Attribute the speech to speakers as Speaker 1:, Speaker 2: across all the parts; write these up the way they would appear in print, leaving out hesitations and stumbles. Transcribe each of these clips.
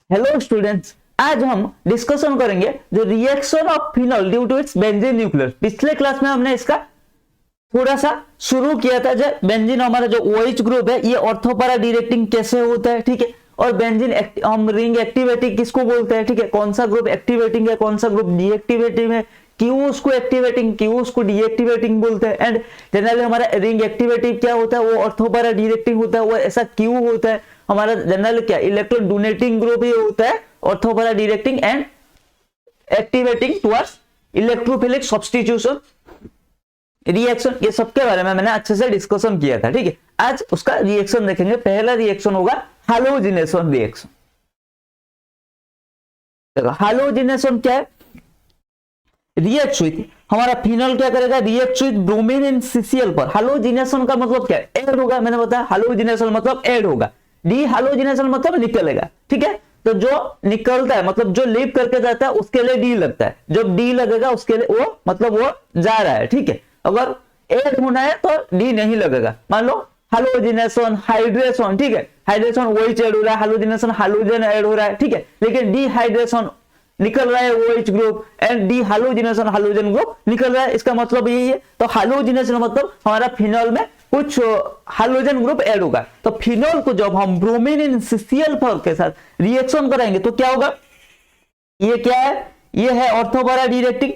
Speaker 1: Hello students, आज हम discussion करेंगे जो reaction of phenol due to its benzene nuclear. पिछले क्लास में हमने इसका थोड़ा सा शुरू किया था। जो बेंजीन हमारा जो OH ग्रुप है, ये ऑर्थो पैरा डायरेक्टिंग कैसे होता है, ठीक है। और बेंजीन हम रिंग एक्टिवेटिंग किसको बोलते हैं, ठीक है। कौन सा ग्रुप एक्टिवेटिंग है, कौन सा ग्रुप डीएक्टिवेटिंग है, क्यों उसको एक्टिवेटिंग, क्यों उसको डीएक्टिवेटिंग बोलते हैं। एंड जनरली हमारा रिंग एक्टिवेटिव क्या होता है, वो ऑर्थो पैरा डायरेक्टिंग होता है, वो ऐसा क्यों होता है। हमारा जनरल क्या इलेक्ट्रॉन डोनेटिंग ग्रुप ही होता है, ortho para directing and activating towards electrophilic substitution reaction. ये सबके बारे में मैंने अच्छे से डिस्कशन किया था, ठीक है। आज उसका रिएक्शन देखेंगे। पहला रिएक्शन होगा हैलोजिनेशन रिएक्शन। देखो हैलोजिनेशन क्या है, रिएक्ट विथ हमारा फिनॉल क्या करेगा, react with bromine in CCl पर। हैलोजिनेशन का मतलब क्या है, ऐड होगा। मैंने बताया हैलोजिनेशन मतलब ऐड होगा। डी हैलोजिनेशन मतलब निकलेगा, ठीक है। तो जो निकलता है मतलब जो लीव करके जाता है उसके लिए डी लगता है। जब डी लगेगा उसके लिए वो मतलब वो जा रहा है, ठीक है। अगर ऐड होना है तो डी नहीं लगेगा। मान लो हैलोजिनेशन, हाइड्रेशन, ठीक है। हाइड्रेशन वही ऐड हो रहा है, हैलोजिनेशन हैलोजन ऐड हो रहा है, ठीक है। लेकिन डिहाइड्रेशन निकल रहा है OH group and D halogenation halogen group निकल रहा है। इसका मतलब यही है। तो हैलोजिनेशन मतलब हमारा फिनॉल में कुछ हैलोजन ग्रुप ऐड होगा। तो फिनॉल को जब हम ब्रोमीन इन CCl4 के साथ रिएक्शन कराएंगे तो क्या होगा, ये क्या है, ये है ऑर्थो पैरा डायरेक्टिंग,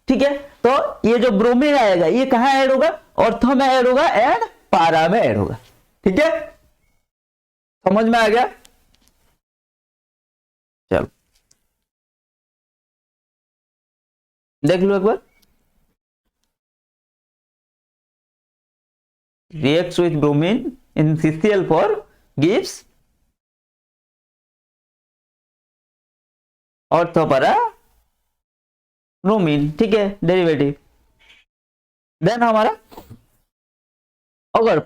Speaker 1: ठीक है। तो ये जो ब्रोमीन आएगा ये कहां ऐड होगा, ऑर्थो में ऐड होगा एंड पारा में ऐड होगा, ठीक है। समझ में आ गया। चलो देख लो एक बार। reacts with bromine in CCl4 gives orthopara bromine, ठीक है, डेरिवेटिव। देन हमारा अगर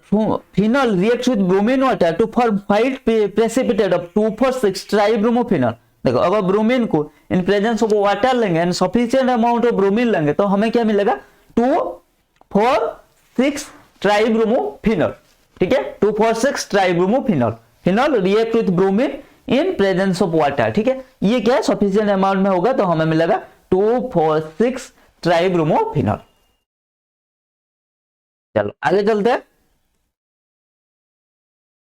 Speaker 1: phenol reacts with bromine water to form white precipitate of 2,4,6 tribromophenol. देखो अगर ब्रोमीन को इन प्रेजेंस ऑफ वाटर लेंगे and sufficient amount of bromine लेंगे तो हमें क्या मिलेगा, 2,4,6 ट्राइब्रोमोफिनॉल, ठीक है। 2,4,6 tribromophenol. Phenol react with bromine in presence of water, ठीक है। ये क्या सफिशिएंट अमाउंट में होगा तो हमें मिलेगा 2,4,6 ट्राइब्रोमोफिनॉल। चलो आगे चलते हैं।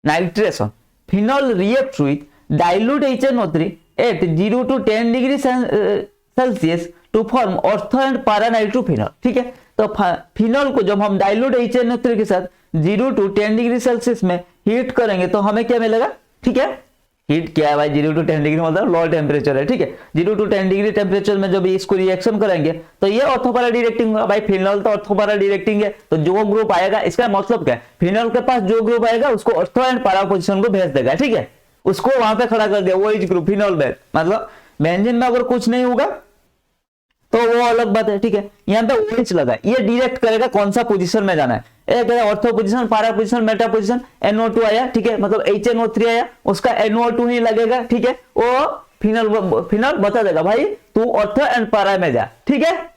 Speaker 1: Nitration, phenol react with dilute HNO3 at 0 to 10 degree Celsius to form ortho and para nitrophenol, ठीक है। तो फिनॉल को जब हम डाइल्यूट HNO3 के साथ 0 to 10 डिग्री सेल्सियस में हीट करेंगे तो हमें क्या मिलेगा, ठीक है। हीट क्या है भाई, 0 to 10 डिग्री मतलब लो टेम्परेचर है, ठीक है। 0 to 10 डिग्री टेम्परेचर में जब इसको रिएक्शन करेंगे तो ये ऑर्थो पैरा डायरेक्टिंग होगा। भाई फिनॉल तो ऑर्थो पैरा डायरेक्टिंग है, तो जो ग्रुप आएगा इसका मतलब क्या है, फिनॉल के पास जो ग्रुप आएगा उसको ऑर्थो एंड पैरा पोजीशन को भेज देगा, ठीक है। उसको वहां पे खड़ा कर दिया OH ग्रुप फिनॉल में। मतलब बेंजीन में अगर कुछ नहीं होगा तो वो अलग बात है, ठीक है। यहाँ पे OH लगा, ये डायरेक्ट करेगा कौन सा पोजीशन में जाना है। ऑर्थो पोजीशन, पारा पोजीशन, मेटा पोजीशन। NO2 आया, ठीक है, मतलब HNO3 आया, उसका NO2 ही लगेगा, ठीक है। वो फिनॉल बता देगा भाई तू ऑर्थो एंड पारा में जा, ठीक है।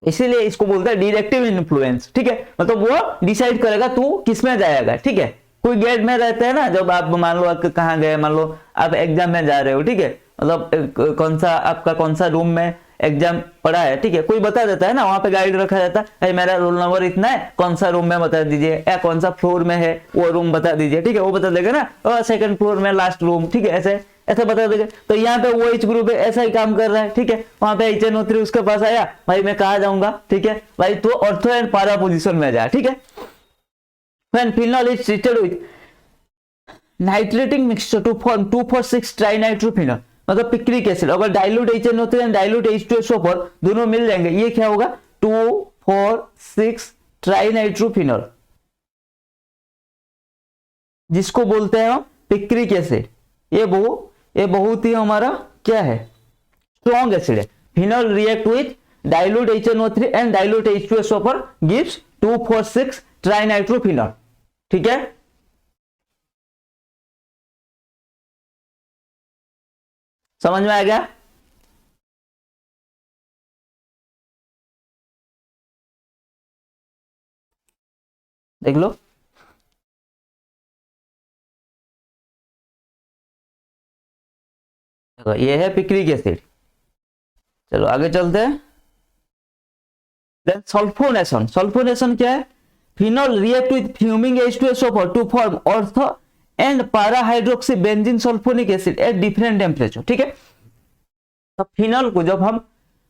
Speaker 1: इसीलिए इसको बोलते हैं डायरेक्टिव इन्फ्लुएंस, ठीक है। मतलब वो डिसाइड करेगा तू किस में जाएगा, ठीक है। कोई गेट में रहते हैं ना, जब आप मान लो आप कहाँ गए, मान लो आप एग्जाम में जा रहे हो, ठीक है। मतलब कौन सा आपका कौन सा रूम में एग्जाम पड़ा है, ठीक है। कोई बता देता है ना, वहां पे गाइड रखा जाता है, मेरा रोल नंबर इतना है, कौन सा रूम में बता दीजिए, या कौन सा फ्लोर में है वो रूम बता दीजिए, ठीक है। वो बता देगा ना, सेकंड फ्लोर में लास्ट रूम, ठीक है, ऐसे ऐसे बता देगा। तो यहाँ पे वो OH ग्रुप ऐसा ही काम कर रहा है, ठीक है। वहां पे HNO3 उसके पास आया, भाई मैं कहा जाऊंगा, ठीक है। भाई तो ऑर्थो एंड पारा पोजिशन में जा, ठीक है। When phenol is treated with nitrating mixture to form 2,4,6 trinitrophenol, मतलब पिक्रिक एसिड। अगर dilute HNO3 and dilute H2SO4 दोनों मिल जाएंगे, ये क्या होगा, 2,4,6 ट्राइनाइट्रोफिनॉल, जिसको बोलते हैं हम पिक्रिक एसिड। ये बहुत ही हमारा क्या है, स्ट्रॉन्ग एसिड है। Phenol react with dilute HNO3 and dilute H2SO4 gives 2,4,6 trinitrophenol, ठीक है। समझ में आ गया। देख लो तो ये है पिक्रिक एसिड। चलो आगे चलते हैं। Then sulphonation. सल्फोनेशन क्या है? Phenol react with fuming H2SO4 to form ortho and para hydroxy benzene sulphonic acid at different temperature. ठीक है, तो फिनॉल को जब हम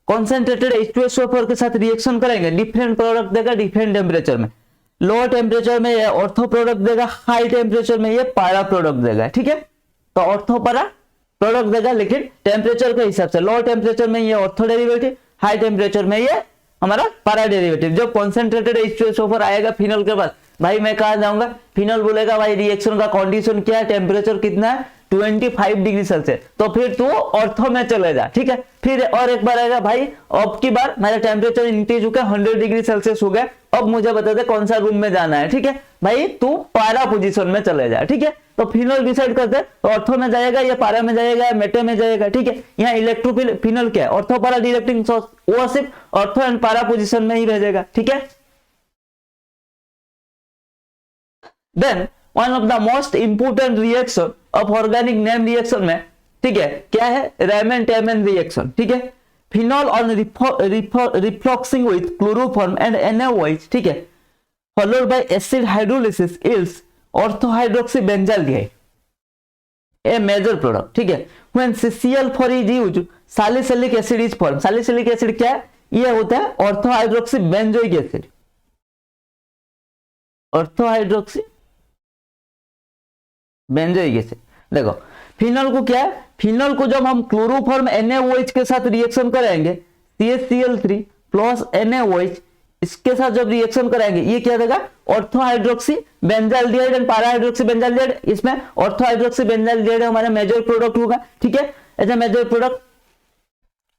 Speaker 1: कॉन्सेंट्रेटेड H2SO4 के साथ रिएक्शन करेंगे, डिफरेंट प्रोडक्ट देगा डिफरेंट टेम्परेचर में। लो टेम्परेचर में ये ऑर्थो प्रोडक्ट देगा, हाई टेम्परेचर में ये पारा प्रोडक्ट देगा। ठीक है, तो ऑर्थो पारा प्रोडक्ट देगा लेकिन टेम्परेचर के हिसाब से। लो टेम्परेचर में ये ऑर्थो डेरिवेटिव, हाई टेम्परेचर में ये हमारा पारा डेरिवेटिव। जब कॉन्सेंट्रेटेड H2SO4 आएगा फिनॉल के पास, भाई मैं कहा जाऊंगा, फिनॉल बोलेगा भाई रिएक्शन का कंडीशन क्या है, टेम्परेचर कितना है, 25 डिग्री सेल्सियस, तो फिर तू ऑर्थो में चले जा। ठीक है, फिर और एक बार आएगा, भाई अब की बार मेरा टेम्परेचर इंक्रीज हो गया, 100 डिग्री सेल्सियस हो गया, अब मुझे बता दे कौन सा रूम में जाना है। ठीक है, भाई तू पारा पोजीशन में चले जा। ठीक है, तो फिनॉल डिसाइड करते हैं तो ऑर्थो में जाएगा या पारा में जाएगा या मेटे में जाएगा। ठीक है, यहाँ इलेक्ट्रोफिल फिनॉल क्या है, ऑर्थो पारा डिरेक्टिंग सोर्स, वो सिर्फ ऑर्थो एंड पारा पोजीशन में ही भेजेगा। ठीक है, then one of the most important reaction of organic name reaction में, ठीक है, क्या है, रैमन-टैमन रिएक्शन। ठीक है, phenol on refluxing with chloroform and NaOH, ठीक है, followed by acid hydrolysis yields orthohydroxybenzaldehyde, a major product। ठीक है, when CCl4 is used, salicylic acid is formed। salicylic acid क्या है, ये होता है orthohydroxybenzoic acid। orthohydroxy benzoic acid. देखो फिनॉल को क्या है, फिनॉल को जब हम क्लोरोफॉर्म NaOH के साथ रिएक्शन करेंगे, CaCl3 प्लस NaOH, इसके साथ जब रिएक्शन करेंगे ये क्या देगा, orthohydroxy benzaldehyde and parahydroxy benzaldehyde. इसमें ऑर्थोहाइड्रोक्सी बेंजाल्डिहाइड हमारा मेजर प्रोडक्ट होगा। ठीक है, as a major product.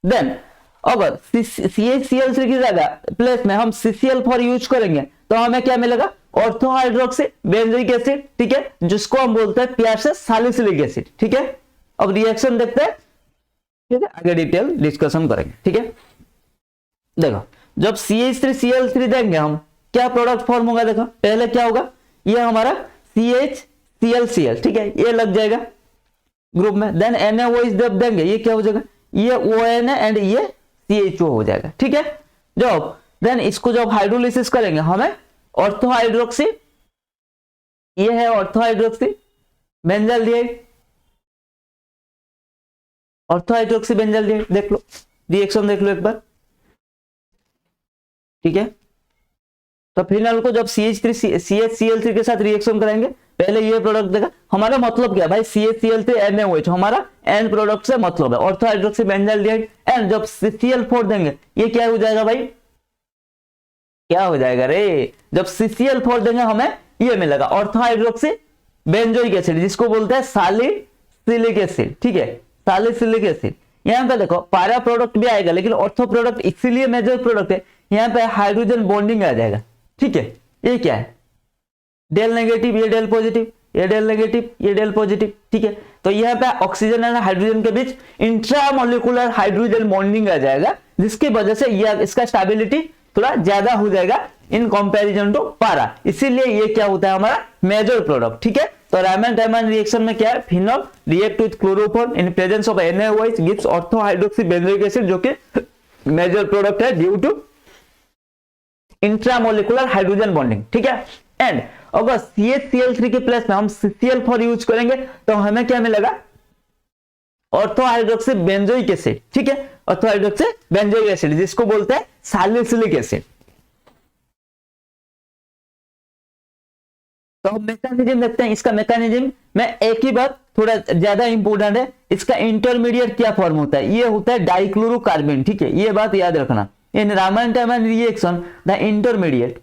Speaker 1: Then अगर CaCl3 की जगह प्लेस में हम CCl4 यूज करेंगे तो हमें क्या मिलेगा, ऑर्थोहाइड्रोक्सी बेंजोइक एसिड। ठीक है, जिसको हम बोलते हैं प्यार से सैलिसिलिक एसिड। ठीक है, अब रिएक्शन देखते हैं। ठीक है, आगे डिटेल डिस्कशन करेंगे। ठीक है, देखो जब CH3Cl3 देंगे हम, क्या प्रोडक्ट फॉर्म होगा, देखो पहले क्या होगा, ये हमारा CHClCl। ठीक है, ये लग जाएगा ग्रुप में। देन NaOH जब देंगे ये क्या हो जाएगा, ये ONA एंड ये CHO हो जाएगा। ठीक है, जब देन इसको जब हाइड्रोलिसिस करेंगे हमें ऑर्थोहाइड्रोक्सी, ये है ऑर्थोहाइड्रोक्सी बेंजाल्डिहाइड, ऑर्थोहाइड्रोक्सी बेंजाल्डिहाइड। देख लो रिएक्शन देख लो एक बार। ठीक है, तो फिनॉल को जब CHCl3 के साथ रिएक्शन करेंगे, पहले ये प्रोडक्ट देगा। हमारा मतलब क्या भाई, CHCl3 NaOH हमारा एंड प्रोडक्ट से मतलब है, ऑर्थोहाइड्रोक्सी बेंजाल्डिहाइड। एंड जब CCl4 देंगे ये क्या हो जाएगा भाई, क्या हो जाएगा रे, जब CCl4 देंगे हमें ये मिलेगा ऑर्थोहाइड्रोक्सी बेंजोइक एसिड, जिसको बोलते हैं सैलिसिलिक एसिड। ठीक है, सैलिसिलिक एसिड। यहाँ पे देखो पारा प्रोडक्ट भी आएगा लेकिन ऑर्थो प्रोडक्ट इसीलिए मेजर प्रोडक्ट है, यहाँ पे हाइड्रोजन बॉन्डिंग आ जाएगा। ठीक है, ये क्या है, डेल नेगेटिव, ये डेल पॉजिटिव, ये डेल नेगेटिव, ये डेल पॉजिटिव। ठीक है, तो यहाँ पे ऑक्सीजन एंड हाइड्रोजन के बीच इंट्रामोलिकुलर हाइड्रोजन बॉन्डिंग आ जाएगा, जिसकी वजह से ये इसका स्टेबिलिटी थोड़ा ज्यादा हो जाएगा इन कंपैरिजन टू पारा, इसीलिए ये क्या होता है हमारा मेजर प्रोडक्ट। ठीक है, तो रैमन-टैमन रिएक्शन में क्या है, phenol react with chloroform in presence of NaOH gives orthohydroxy benzoic acid, जो कि मेजर प्रोडक्ट है due to intramolecular hydrogen bonding. ठीक है, एंड अगर CHCl3 के प्लेस में हम CCl4 यूज करेंगे तो हमें क्या मिलेगा, ऑर्थोहाइड्रोक्सी बेंजोइक एसिड। ठीक है, ऑर्थोहाइड्रोक्सी बेंजोइक एसिड, जिसको बोलते हैं सैलिसिलिक एसिड। तो हम मैकेनिज्म देखते हैं। इसका मैकेनिज्म में एक ही बात थोड़ा ज्यादा इंपोर्टेंट है, इसका इंटरमीडिएट क्या फॉर्म होता है, ये होता है डाइक्लोरोकार्बन। ठीक है, ये बात याद रखना। In Reimer Tiemann reaction the intermediate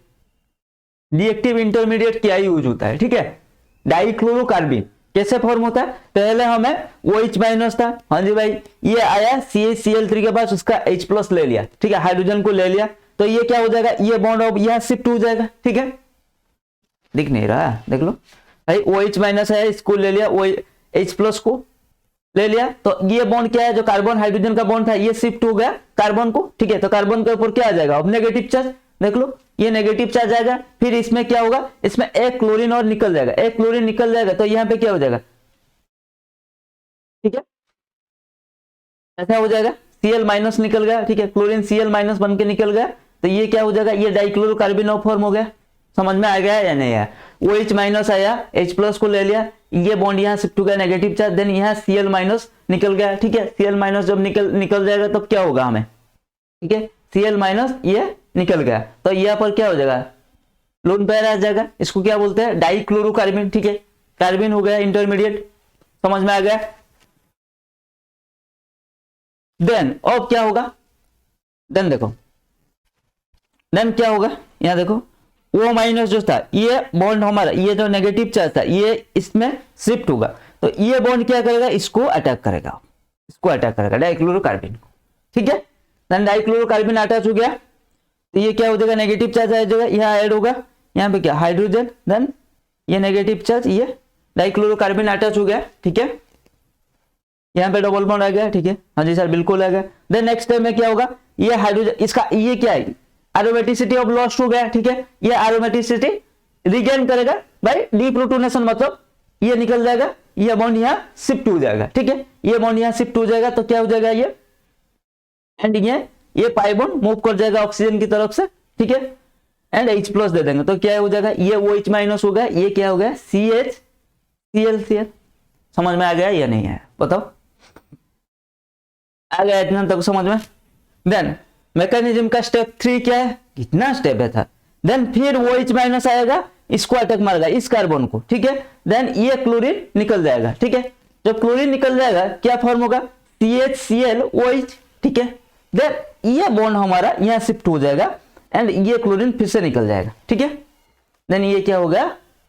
Speaker 1: reactive intermediate क्या यूज होता है, ठीक है, डाइक्लोरोकार्बन। कैसे फॉर्म होता है, पहले हमें OH माइनस था, हाँ जी भाई, ये आया CHCl3 के पास, उसका H प्लस ले लिया। ठीक है, हाइड्रोजन को ले लिया, तो ये क्या हो जाएगा, ये बॉन्ड अब यहां शिफ्ट हो जाएगा। ठीक है, दिख नहीं रहा, देख लो भाई, OH माइनस है, इसको ले लिया, H प्लस को ले लिया, तो ये बॉन्ड क्या है, जो कार्बन हाइड्रोजन का बॉन्ड था ये शिफ्ट हो गया कार्बन को। ठीक है, तो कार्बन के ऊपर क्या आ जाएगा, अब नेगेटिव चार्ज, देख लो ये नेगेटिव चार्ज आएगा। फिर इसमें क्या होगा, इसमें एक क्लोरीन और निकल जाएगा, एक क्लोरीन निकल जाएगा, तो यहाँ पे क्या हो जाएगा, ठीक है, ऐसा हो जाएगा, Cl माइनस निकल गया, ठीक है, क्लोरीन Cl माइनस बन के निकल गया, तो ये क्या हो जाएगा, ये डाइक्लोरोकार्बन फॉर्म हो गया। समझ में आ गया या नहीं आया? OH माइनस आया, H प्लस को ले लिया, ये बॉन्ड यहाँ शिफ्ट हो गया नेगेटिव चार्ज, देन यहाँ Cl माइनस निकल गया, ठीक है। Cl माइनस जब निकल जाएगा तब क्या होगा हमें, ठीक है, Cl माइनस ये निकल गया, तो यहाँ पर क्या हो जाएगा, लोन पेयर आ जाएगा, इसको क्या बोलते हैं, डाइक्लोरोकार्बन, ठीक है, कार्बन हो गया इंटरमीडिएट। समझ में आ गया? देन अब क्या होगा, देन देखो, देन क्या होगा, यहां देखो O माइनस जो था, ये बॉन्ड हमारा, ये जो नेगेटिव चार्ज था ये इसमें शिफ्ट होगा, तो ये बॉन्ड क्या करेगा, इसको अटैक करेगा, इसको अटैक करेगा डाइक्लोरोकार्बन को, ठीक है। देन डाइक्लोरोकार्बन अटैच हो गया, तो ये क्या हो जाएगा, नेगेटिव चार्ज आ जाएगा, यहाँ ऐड होगा, यहाँ पे क्या हाइड्रोजन, देन ये नेगेटिव चार्ज, ये डाइक्लोरोकार्बन अटैच हो गया, ठीक है, यहाँ पे डबल बॉन्ड आ गया, ठीक है, हाँ जी सर बिल्कुल आ गया। देन नेक्स्ट टाइम में क्या होगा, ये हाइड्रोजन, इसका ये क्या है, एरोमेटिसिटी ऑफ लॉस्ट हो गया, ठीक है, ये एरोमेटिसिटी रिगेन करेगा बाय डीप्रोटोनेशन, मतलब ये निकल जाएगा, ये बॉन्ड यहाँ शिफ्ट हो जाएगा, ठीक है, ये बॉन्ड यहाँ शिफ्ट हो जाएगा, तो क्या हो जाएगा ये, एंड ये पाई बॉन्ड मूव कर जाएगा ऑक्सीजन की तरफ से, ठीक है, एंड H प्लस दे देंगे, तो क्या हो जाएगा, ये OH माइनस हो गया, ये क्या हो गया, CH Cl। समझ में आ गया या नहीं आया, बताओ, आ गया इतना तक समझ में? देन मैकेनिज्म का स्टेप 3 क्या है, कितना स्टेप है था, देन फिर OH माइनस आएगा, इसको अटैक मारेगा, इस कार्बन को, ठीक है, देन ये क्लोरीन निकल जाएगा, ठीक है, जब क्लोरीन निकल जाएगा क्या फॉर्म होगा, CHClOH, ठीक है, देन ये बॉन्ड हमारा यहाँ शिफ्ट हो जाएगा, एंड ये क्लोरीन फिर से निकल जाएगा, ठीक है, देन ये क्या हो गया,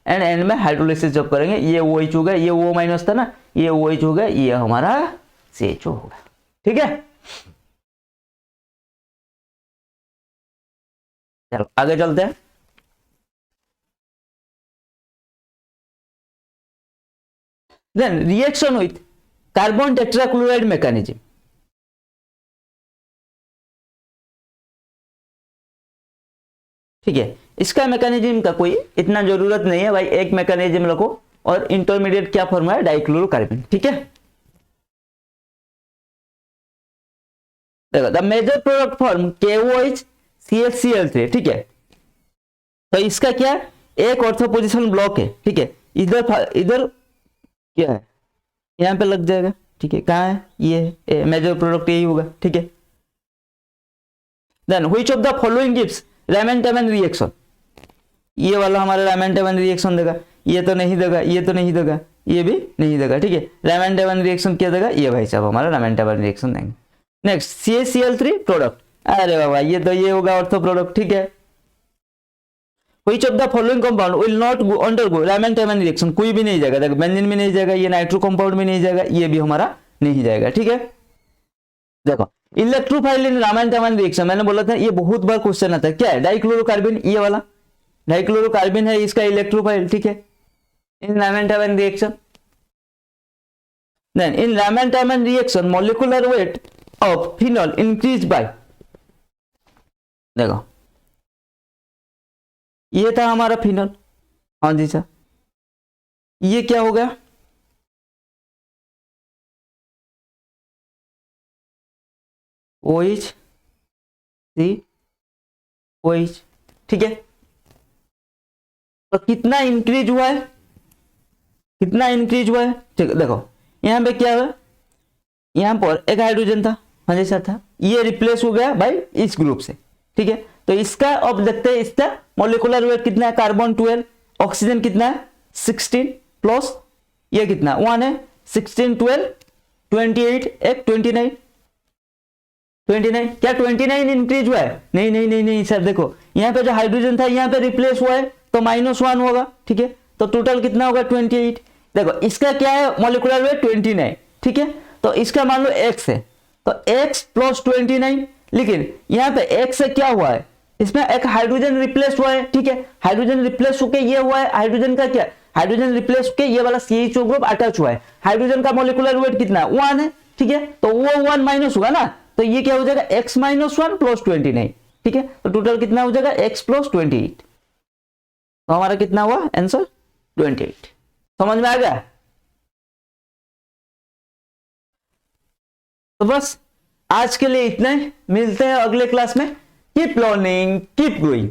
Speaker 1: एंड एंड में हाइड्रोलिसिस जब करेंगे, ये OH हो गया, ये O माइनस था ना, ये OH हो गया, ये हमारा CHO होगा, ठीक है। चलो आगे चलते हैं। Then reaction with carbon tetrachloride mechanism, ठीक है, इसका मैकेनिज्म का कोई इतना जरूरत नहीं है भाई, एक मैकेनिज्म रखो, और इंटरमीडिएट क्या फॉर्म है, डाइक्लोरोकार्बन, ठीक है। देखो the major product form KOH CHCl3, ठीक है, तो इसका क्या, एक ऑर्थो पोजिशन ब्लॉक है, ठीक है, इधर इधर क्या है, यहाँ पे लग जाएगा, ठीक है, कहाँ है, ये मेजर प्रोडक्ट यही होगा, ठीक है। Then which of the following gives Reimer Tiemann reaction, ये वाला हमारा रैमन-टैमन रिएक्शन देगा, ये तो नहीं देगा, ये तो नहीं देगा, ये भी नहीं देगा, ठीक है, रैमन-टैमन रिएक्शन क्या देगा, ये भाई साहब हमारा रैमन-टैमन रिएक्शन देंगे। नेक्स्ट CaCl3 प्रोडक्ट, अरे बाबा ये तो ये होगा ऑर्थो प्रोडक्ट, ठीक है। Which of the following compound will not undergo Raman-Taman reaction, कोई भी नहीं जाएगा, देखो बेंजीन में नहीं जाएगा, ये नाइट्रो कंपाउंड में नहीं जाएगा, ये भी हमारा नहीं जाएगा, ठीक है। देखो इलेक्ट्रोफाइल इन रामन-टैमन रिएक्शन, मैंने बोला था ये बहुत बार क्वेश्चन आता है, क्या है, डाइक्लोरोकार्बन, ये वाला डाइक्लोरोकार्बन है, इसका इलेक्ट्रोफाइल, ठीक है, in Reimer Tiemann reaction. Then in Reimer Tiemann reaction molecular weight of phenol increase by, देखो ये था हमारा फिनॉल, हाँ जी सर, ये क्या हो गया, OH COH, ठीक है, तो कितना इंक्रीज हुआ है, कितना इंक्रीज हुआ है, ठीक है। देखो यहाँ पे क्या हुआ, यहाँ पर एक हाइड्रोजन था, हाँ जी सर था, ये रिप्लेस हो गया भाई इस ग्रुप से, ठीक है, तो इसका अब देखते हैं, इसका मॉलिक्यूलर वेट कितना है, कार्बन 12, ऑक्सीजन कितना है 16 प्लस ये कितना 1 है, 16 12 28 एक 29 क्या 29 इंक्रीज हुआ है, नहीं नहीं नहीं नहीं सर, देखो यहाँ पे जो हाइड्रोजन था यहाँ पे रिप्लेस हुआ है, तो -1 होगा, ठीक है, तो टोटल कितना होगा 28। देखो इसका क्या है मॉलिक्यूलर वेट 29, ठीक है, तो इसका मान लो x है, तो x प्लस 29, लेकिन यहाँ पे x से क्या हुआ है, इसमें एक हाइड्रोजन रिप्लेस हुआ है, ठीक है, हाइड्रोजन रिप्लेस होके ये हुआ है, हाइड्रोजन का क्या, हाइड्रोजन रिप्लेस होके ये वाला CHO ग्रुप अटैच हुआ है, हाइड्रोजन का मॉलिक्यूलर वेट कितना 1 है, ठीक है, तो वो 1 माइनस होगा ना, तो ये क्या हो जाएगा x - 1 प्लस 29, ठीक है, तो टोटल कितना हो जाएगा x प्लस 28, तो हमारा कितना हुआ आंसर 28। समझ में आ गया। तो बस आज के लिए इतना ही, मिलते हैं अगले क्लास में। Keep learning, keep growing.